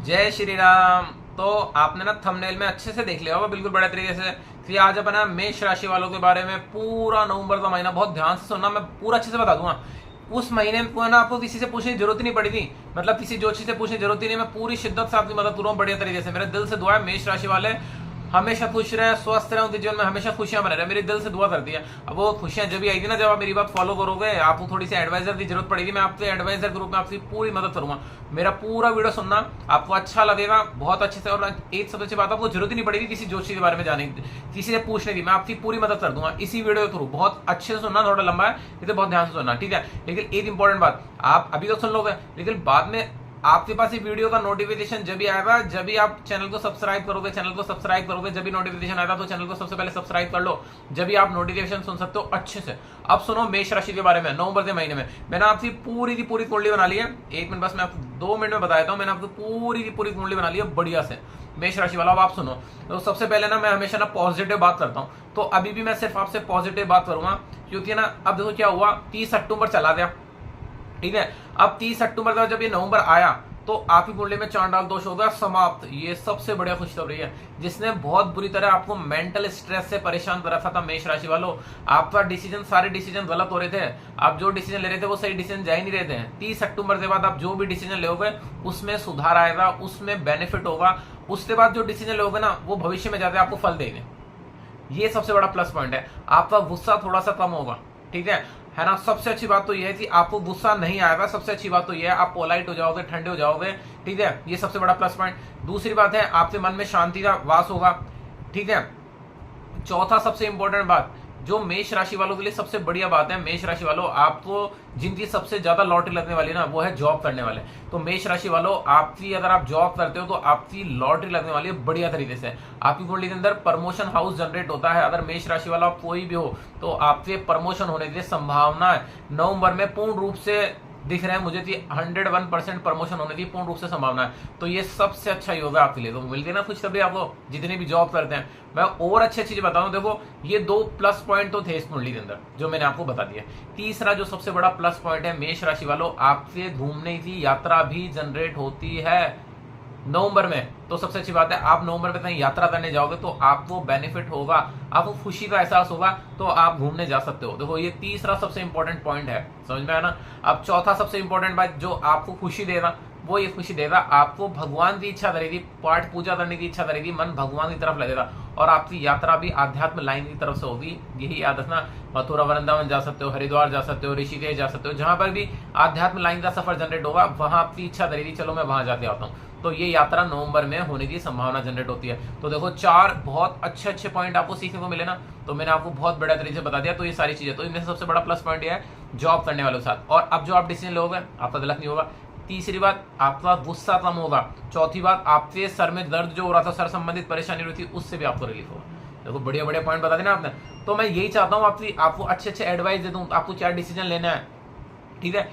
जय श्री राम। तो आपने ना थंबनेल में अच्छे से देख लिया होगा बिल्कुल बड़े तरीके से कि आज अपन ना मेष राशि वालों के बारे में पूरा नवंबर का महीना बहुत ध्यान से सुनना, मैं पूरा अच्छे से बता दूंगा। उस महीने में ना आपको किसी से पूछने की जरूरत ही नहीं पड़ी थी, मतलब किसी ज्योतिषी से पूछने की जरूरत ही नहीं। मैं पूरी शिद्दत से आपकी मदद करूँ बढ़िया तरीके से। मेरे दिल से दुआ है मेष राशि वाले हमेशा खुश रहे, स्वस्थ रहे, उनके जीवन में हमेशा खुशियां बने रहे। मेरी दिल से दुआ करती है। अब वो खुशियां जब भी आएगी ना, जब आप मेरी बात फॉलो करोगे, आपको थोड़ी सी एडवाइजर की जरूरत पड़ेगी, मैं आपके एडवाइजर के रूप में आपकी पूरी मदद करूंगा। मेरा पूरा वीडियो सुनना, आपको अच्छा लगेगा बहुत अच्छे से। और एक सबसे अच्छी बात, आपको जरूरत ही नहीं पड़ेगी किसी ज्योतिषी के बारे में जाने की, किसी से पूछने की। मैं आपकी पूरी मदद कर दूंगा इसी वीडियो के थ्रू। बहुत अच्छे से सुनना, थोड़ा लंबा है इसे बहुत ध्यान से सुनना, ठीक है। लेकिन एक इंपॉर्टेंट बात, आप अभी तो सुन लोगे, लेकिन बाद में आपके पास ये वीडियो का नोटिफिकेशन जब भी आएगा, जब भी आप चैनल को सब्सक्राइब करोगे, जब भी नोटिफिकेशन आएगा तो चैनल को सबसे पहले सब्सक्राइब कर लो, जब भी आप नोटिफिकेशन सुन सकते हो अच्छे से। अब सुनो मेष राशि के बारे में। नवंबर के महीने में मैंने आपकी पूरी की पूरी कुंडली बना ली है। एक मिनट बस, मैं आपको 2 मिनट में बता देता हूँ। मैंने आपको पूरी की पूरी कुंडली बना ली है बढ़िया से। मेष राशि वाला, अब आप सुनो। तो सबसे पहले ना, मैं हमेशा ना पॉजिटिव बात करता हूँ, तो अभी भी मैं सिर्फ आपसे पॉजिटिव बात करूंगा, क्योंकि ना अब देखो क्या हुआ, 30 अक्टूबर चला गया, ठीक है। अब 30 अक्टूबर का जब ये नवंबर आया तो आपकी कुंडली में चांडाल दोष होगा समाप्त। ये सबसे बढ़िया खुशखबरी है, जिसने बहुत बुरी तरह आपको मेंटल स्ट्रेस से परेशान कर रखा था मेष राशि वालों। आपका डिसीजन, सारे डिसीजन गलत हो रहे थे। आप जो डिसीजन ले रहे थे वो सही डिसीजन जा ही नहीं रहे थे। 30 अक्टूबर के बाद आप जो भी डिसीजन लोगे उसमें सुधार आएगा, उसमें बेनिफिट होगा। उसके बाद जो डिसीजन लोगे ना, वो भविष्य में जाते आपको फल देंगे। ये सबसे बड़ा प्लस पॉइंट है। आपका गुस्सा थोड़ा सा कम होगा, ठीक है ना। सबसे अच्छी बात तो यह है कि आपको गुस्सा नहीं आएगा। सबसे अच्छी बात तो यह है, आप पोलाइट हो जाओगे, ठंडे हो जाओगे, ठीक है। ये सबसे बड़ा प्लस पॉइंट। दूसरी बात है, आपके मन में शांति का वास होगा, ठीक है। चौथा सबसे इंपॉर्टेंट बात, जो मेष राशि वालों के लिए सबसे बढ़िया बात है, मेष राशि वालों आपको जिनकी सबसे ज्यादा लॉटरी लगने वाली ना, वो है जॉब करने वाले। तो मेष राशि वालों, आपकी अगर आप जॉब करते हो तो आपकी लॉटरी लगने वाली है बढ़िया तरीके से। आपकी कुंडली के अंदर प्रमोशन हाउस जनरेट होता है। अगर मेष राशि वाला कोई भी हो तो आपके प्रमोशन होने की संभावना है नवंबर में पूर्ण रूप से दिख रहे हैं मुझे कि 101% प्रमोशन होने की पूर्ण रूप से संभावना है। तो ये सबसे अच्छा योग है आपके लिए। तो मिल गई ना खुशखबरी आपको, जितने भी जॉब करते हैं। मैं और अच्छी चीज बताऊं, देखो ये 2 प्लस पॉइंट तो थे इस कुंडली के अंदर जो मैंने आपको बता दिया। तीसरा जो सबसे बड़ा प्लस पॉइंट है मेष राशि वालों, आपके घूमने की यात्रा भी जनरेट होती है नवंबर में। तो सबसे अच्छी बात है, आप नवंबर में कहीं यात्रा करने जाओगे तो आपको बेनिफिट होगा, आपको खुशी का एहसास होगा, तो आप घूमने जा सकते हो। देखो ये तीसरा सबसे इंपॉर्टेंट पॉइंट है, समझ में आया ना। अब चौथा सबसे इंपॉर्टेंट बात जो आपको खुशी देगा, वो ये खुशी देगा, आपको भगवान की इच्छा करेगी, पाठ पूजा करने की इच्छा करेगी, मन भगवान की तरफ लगेगा, और आपकी यात्रा भी आध्यात्म लाइन की तरफ से होगी। यही याद रखना, मथुरा वृंदावन जा सकते हो, हरिद्वार जा सकते हो, ऋषिकेश जा सकते हो, जहां पर भी आध्यात्म लाइन का सफर जनरेट होगा वहां आपकी इच्छा करेगी चलो मैं वहां जाके आता हूँ। तो ये यात्रा नवंबर में होने की संभावना जनरेट होती है। तो देखो 4 बहुत अच्छे अच्छे पॉइंट आपको सीखने को मिले ना, तो मैंने आपको बहुत बड़ा तरीके से बता दिया। तो ये सारी चीजें, तो इनमें सबसे बड़ा प्लस पॉइंट ये है जॉब करने वालों के साथ। और अब जो आप डिसीजन लोगे आपका गलत नहीं होगा। तीसरी बात, आपका गुस्सा कम होगा। चौथी बात, आपके सर में दर्द जो हो रहा था, सर संबंधित परेशानी हो रही थी, उससे भी आपको रिलीफ होगा। देखो बढ़िया बढ़िया पॉइंट बता देना आपने। तो मैं यही चाहता हूँ आपको अच्छे अच्छे एडवाइस दे दूँ, आपको क्या डिसीजन लेना है, ठीक है।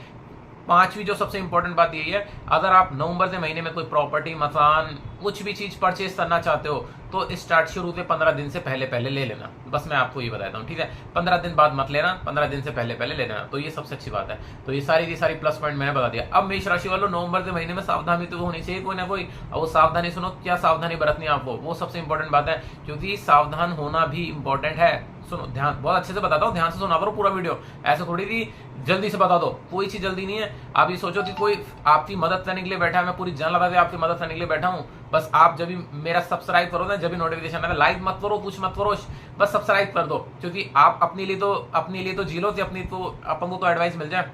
पांचवी जो सबसे इंपॉर्टेंट बात यही है, अगर आप नवंबर के महीने में कोई प्रॉपर्टी, मकान, कुछ भी चीज परचेज करना चाहते हो तो स्टार्ट शुरू के 15 दिन से पहले पहले ले लेना। बस मैं आपको ये बताता हूँ, ठीक है। 15 दिन बाद मत लेना, 15 दिन से पहले पहले लेना। तो ये सबसे अच्छी बात है। तो ये सारी की सारी प्लस पॉइंट मैंने बता दिया। अब मेष राशि वालों, नवंबर के महीने में सावधानी तो होनी चाहिए कोई ना कोई। अब वो सावधानी सुनो, क्या सावधानी बरतनी है आपको, वो सबसे इंपॉर्टेंट बात है, क्योंकि सावधान होना भी इंपॉर्टेंट है। सुनो ध्यान, बहुत अच्छे से बताता हूँ, ध्यान से सुना करो पूरा वीडियो। ऐसे थोड़ी थी जल्दी से बता दो, कोई चीज जल्दी नहीं है। आप ये सोचो कि कोई आपकी मदद करने के लिए बैठा है, मैं पूरी जान लगा के आपकी मदद करने के लिए बैठा हूँ। बस आप जब भी मेरा सब्सक्राइब करो ना, जब भी नोटिफिकेशन आएगा, लाइक मत करो, कुछ मत करो, बस सब्सक्राइब कर दो, क्योंकि आप अपने लिए तो जी लो कि अपनी तो अपन को तो एडवाइस मिल जाए।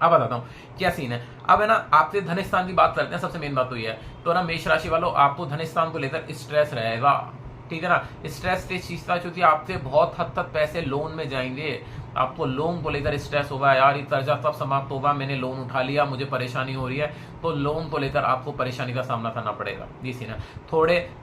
अब बताता हूँ क्या सीन है। अब है ना, आपके धन स्थान की बात करते हैं। सबसे मेन बात तो ये है, तो ना मेष राशि वालों, आपको धन स्थान को लेकर स्ट्रेस रहेगा, ठीक है ना। स्ट्रेस किस चीज का, क्योंकि आपके बहुत हद तक पैसे लोन में जाएंगे। आपको लोन को लेकर स्ट्रेस होगा, यार ये कर्जा कब समाप्त होगा, मैंने लोन उठा लिया, मुझे परेशानी हो रही है। तो लोन को लेकर आपको परेशानी का सामना करना पड़ेगा। ये सीन है।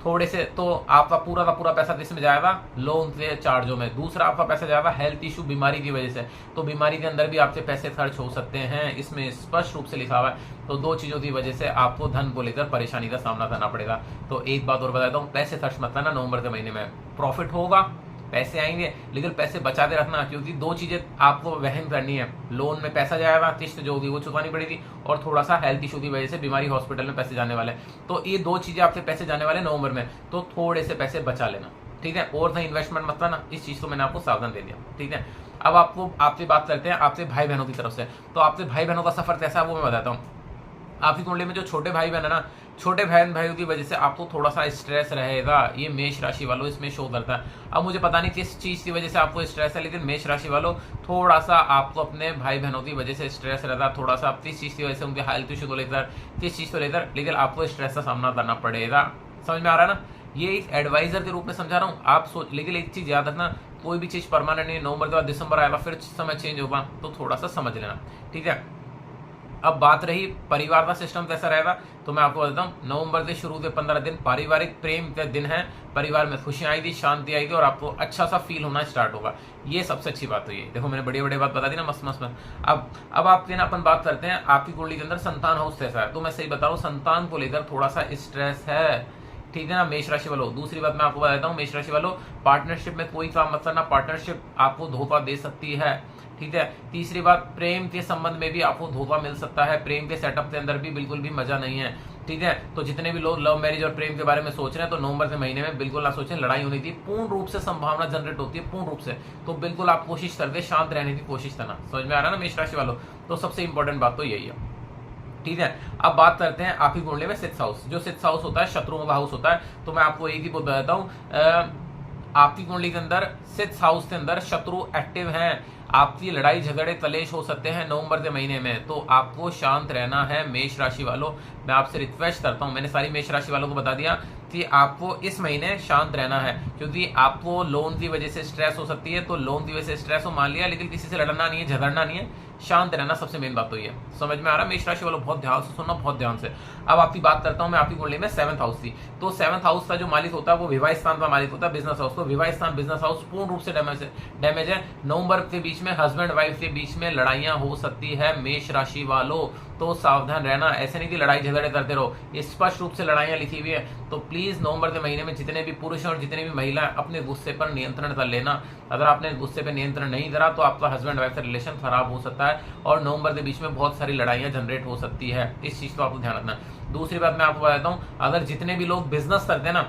थोड़े से तो आपका पूरा का पूरा पैसा किस में जाएगा, लोन से चार्जों में। दूसरा आपका पैसा जाएगा हेल्थ इशू, बीमारी की वजह से। तो बीमारी के अंदर भी आपके पैसे खर्च हो सकते हैं, इसमें स्पष्ट रूप से लिखा हुआ है। तो 2 चीजों की वजह से आपको धन को लेकर परेशानी का सामना करना पड़ेगा। तो एक बात और बताता हूँ, पैसे खर्च मत करना नवंबर के महीने में। प्रॉफिट होगा, पैसे आएंगे, लेकिन पैसे बचाते रखना, क्योंकि दो चीजें आपको वहन करनी है। लोन में पैसा जाएगा, किस्त जो होगी वो चुकानी पड़ेगी, और थोड़ा सा हेल्थ इशू की वजह से बीमारी हॉस्पिटल में पैसे जाने वाले। तो ये दो चीजें आपसे पैसे जाने वाले नवंबर में, तो थोड़े से पैसे बचा लेना, ठीक है। और नहीं इन्वेस्टमेंट मत करना, इस चीज को मैंने आपको सावधान दे दिया, ठीक है। अब आपसे बात करते हैं आपसे भाई बहनों की तरफ से। तो आपसे भाई बहनों का सफर कैसा है वो मैं बताता हूँ। आपकी कुंडली में जो छोटे भाई बहन है ना, छोटे बहन भाइयों की वजह से आपको थोड़ा सा स्ट्रेस रहेगा, ये मेष राशि वालों इसमें शो करता है। अब मुझे पता नहीं किस चीज की वजह से आपको स्ट्रेस है, लेकिन मेष राशि वालों थोड़ा सा आपको अपने भाई बहनों की वजह से स्ट्रेस रहता है, थोड़ा सा किस चीज की वजह से, उनके हेल्थ इशू को लेकर, किस चीज को लेकर, लेकिन आपको स्ट्रेस का सामना करना पड़ेगा। समझ में आ रहा है ना, ये एक एडवाइजर के रूप में समझा रहा हूँ आप सोच। लेकिन एक चीज याद रखना, कोई भी चीज परमानेंट नहीं, नवंबर के बाद दिसंबर आएगा, फिर समय चेंज होगा, तो थोड़ा सा समझ लेना, ठीक है। अब बात रही परिवार का सिस्टम कैसा रहेगा, तो मैं आपको बताता हूँ। नवंबर के शुरू के 15 दिन पारिवारिक प्रेम के दिन है, परिवार में खुशियां आएगी, शांति आएगी, और आपको अच्छा सा फील होना स्टार्ट होगा। ये सबसे अच्छी बात हुई है। देखो मैंने बड़ी बड़ी बात बता दी ना, मस्त मस्त में। अब आपके ना अपन बात करते हैं आपकी कुंडली के अंदर संतान हाउस कैसा है। तो मैं सही बता रहा हूँ, संतान को लेकर थोड़ा सा स्ट्रेस है, ठीक है ना मेष राशि वालों। दूसरी बात मैं आपको बताता हूँ मेष राशि वालों, पार्टनरशिप में कोई काम मत करना, पार्टनरशिप आपको धोखा दे सकती है, ठीक है। तीसरी बात, प्रेम के संबंध में भी आपको धोखा मिल सकता है, प्रेम के सेटअप के अंदर भी बिल्कुल भी मजा नहीं है, ठीक है। तो जितने भी लोग लव मैरिज और प्रेम के बारे में सोच रहे हैं, तो नवंबर के महीने में बिल्कुल ना सोचें, लड़ाई होने की पूर्ण रूप से संभावना जनरेट होती है, पूर्ण रूप से। तो बिल्कुल आप कोशिश करके शांत रहने की कोशिश करना। समझ में आ रहा है ना मेष राशि वालों। तो सबसे इंपॉर्टेंट बात तो यही है, ठीक है। अब बात करते हैं आपकी कुंडली में सिक्स्थ हाउस। जो सिक्स्थ हाउस होता है शत्रुओं का हाउस होता है। तो मैं आपको एक ही बताता हूँ, आपकी कुंडली के अंदर सिक्स्थ हाउस के अंदर शत्रु एक्टिव हैं, आपकी लड़ाई झगड़े कलेश हो सकते हैं नवंबर के महीने में। तो आपको शांत रहना है मेष राशि वालों। मैं आपसे रिक्वेस्ट करता हूं, मैंने सारी मेष राशि वालों को बता दिया कि आपको इस महीने शांत रहना है, क्योंकि आपको लोन की वजह से स्ट्रेस हो सकती है। तो लोन की वजह से स्ट्रेस हो मान लिया, लेकिन किसी से लड़ना नहीं है, झगड़ना नहीं है, शांत रहना सबसे मेन बात तो ये है। समझ में आ रहा है मेष राशि वालों, बहुत ध्यान से सुनना, बहुत ध्यान से। अब आपकी बात करता हूं मैं आपकी कुंडली में सेवंथ हाउस की। तो सेवंथ हाउस का जो मालिक होता है वो विवाह स्थान का मालिक होता है, बिजनेस हाउस। तो विवाह स्थान बिजनेस हाउस पूर्ण रूप से डैमेज है। नवंबर के बीच में हस्बैंड वाइफ के बीच में लड़ाइयां हो सकती है मेष राशि वालों, तो सावधान रहना। ऐसे नहीं कि लड़ाई झगड़े करते रहो, स्पष्ट रूप से लड़ाइयां लिखी हुई है। तो प्लीज नवंबर के महीने में जितने भी पुरुष और जितने भी महिला अपने गुस्से पर नियंत्रण कर लेना। अगर आपने गुस्से पर नियंत्रण नहीं करा तो आपका हस्बैंड वाइफ का रिलेशन खराब हो सकता है, और नवंबर के बीच में बहुत सारी लड़ाइयां जनरेट हो सकती है। इस चीज को आपको ध्यान रखना। दूसरी बात मैं आपको बताता हूं, अगर जितने भी लोग बिजनेस करते हैं ना,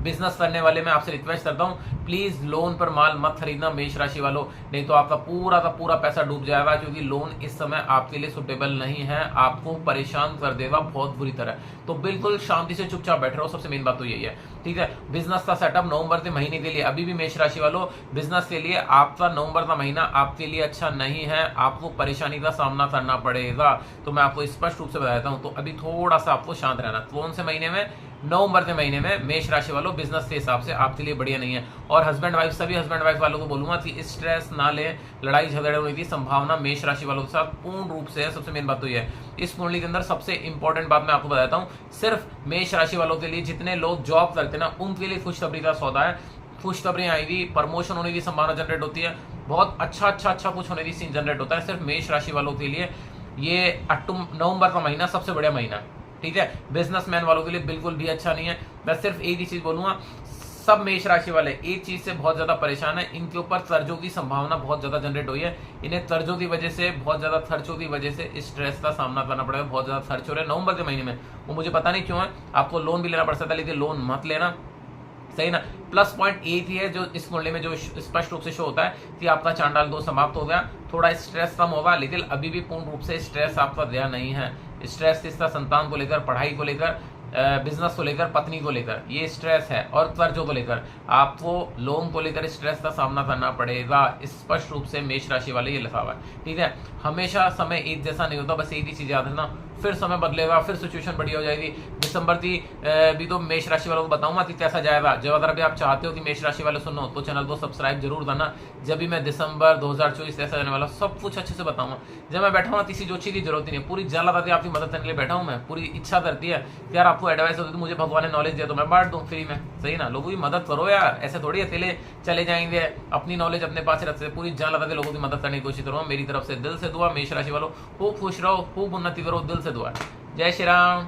बिजनेस करने वाले मैं आपसे रिक्वेस्ट करता हूं, प्लीज लोन पर माल मत खरीदना मेष राशि वालों, नहीं तो आपका पूरा का पूरा पैसा डूब जाएगा, क्योंकि लोन इस समय आपके लिए सुटेबल नहीं है, आपको परेशान कर देगा बहुत बुरी तरह। तो बिल्कुल शांति से चुपचाप बैठ रहो, सबसे मेन बात तो यही है, ठीक है। बिजनेस का सेटअप नवंबर के महीने के लिए अभी भी मेष राशि वालों, बिजनेस के लिए आपका नवंबर का महीना आपके लिए अच्छा नहीं है, आपको परेशानी का सामना करना पड़ेगा। तो मैं आपको स्पष्ट रूप से बताता हूं, तो अभी थोड़ा सा आपको शांत रहना। कौन से महीने में? नवंबर के महीने में मेष राशि वालों, बिजनेस के हिसाब से आपके लिए बढ़िया नहीं है। और हस्बैंड वाइफ, सभी हस्बैंड वाइफ वालों को बोलूंगा कि स्ट्रेस ना ले, लड़ाई झगड़े होने की संभावना मेष राशि वालों के साथ पूर्ण रूप से है। सबसे मेन बात तो ये है। इस कुंडली के अंदर सबसे इंपॉर्टेंट बात मैं आपको बताता हूँ, सिर्फ मेष राशि वालों के लिए, जितने लोग जॉब करते हैं ना, उनके लिए खुशखबरी का सौदा है। खुशखबरी आएगी, प्रमोशन होने की संभावना जनरेट होती है, बहुत अच्छा कुछ होने की सीन जनरेट होता है सिर्फ मेष राशि वालों के लिए। ये नवंबर का महीना सबसे बढ़िया महीना है, ठीक है। बिजनेसमैन वालों के लिए बिल्कुल भी अच्छा नहीं है। मैं सिर्फ एक ही चीज बोलूंगा, सब मेष राशि वाले एक चीज से बहुत ज्यादा परेशान है, इनके ऊपर कर्जों की संभावना बहुत ज्यादा जनरेट हुई है। इन्हें कर्जों की वजह से, बहुत ज्यादा खर्चों की वजह से स्ट्रेस का सामना करना पड़ेगा, बहुत ज्यादा खर्च हो रहे हैं नवंबर के महीने में। वो मुझे पता नहीं क्यों है, आपको लोन भी लेना पड़ सकता है, लेकिन लोन मत लेना, सही ना। प्लस पॉइंट एक ही है जो इस कुंडली में जो स्पष्ट रूप से शो होता है कि आपका चांडाल 2 समाप्त हो गया, थोड़ा स्ट्रेस कम होगा, लेकिन अभी भी पूर्ण रूप से स्ट्रेस आपका गया नहीं है। स्ट्रेस किस तरह? संतान को लेकर, पढ़ाई को लेकर, बिजनेस को लेकर, पत्नी को लेकर ये स्ट्रेस है, और कर्जों को लेकर आपको लोन को लेकर स्ट्रेस का सामना करना पड़ेगा। स्पष्ट रूप से मेष राशि वाले ये लिखा हुआ है, ठीक है। हमेशा समय एक जैसा नहीं होता, बस एक ही चीज याद रखना, फिर समय बदलेगा, फिर सिचुएशन बढ़िया हो जाएगी। दिसंबर की भी तो मेष राशि वालों को बताऊंगा कि कैसा जाएगा। जब अगर अभी आप चाहते हो कि मेष राशि वाले सुनो, तो चैनल को सब्सक्राइब जरूर करना। जब भी मैं दिसंबर 2024 कैसा जाने वाला सब कुछ अच्छे से बताऊंगा। जब मैं बैठा हूँ किसी जोशी की जरूरत नहीं है, पूरी जान लगाती आपकी मदद करने के लिए बैठा हूँ मैं। पूरी इच्छा करती है यार आपको एडवाइस होती है, मुझे भगवान ने नॉलेज दिया तो मैं बांट दूं फ्री में, सही ना। लोगों की मदद करो यार, ऐसे थोड़ी अकेले चले जाएंगे, अपनी नॉलेज अपने पास रखते, पूरी जान लगा के लोगों की मदद करने की कोशिश करो। मेरी तरफ से दिल से दुआ, मेष राशि वालों खूब खुश रहो, खूब उन्नति करो, दिल से दुआ। जय श्री राम।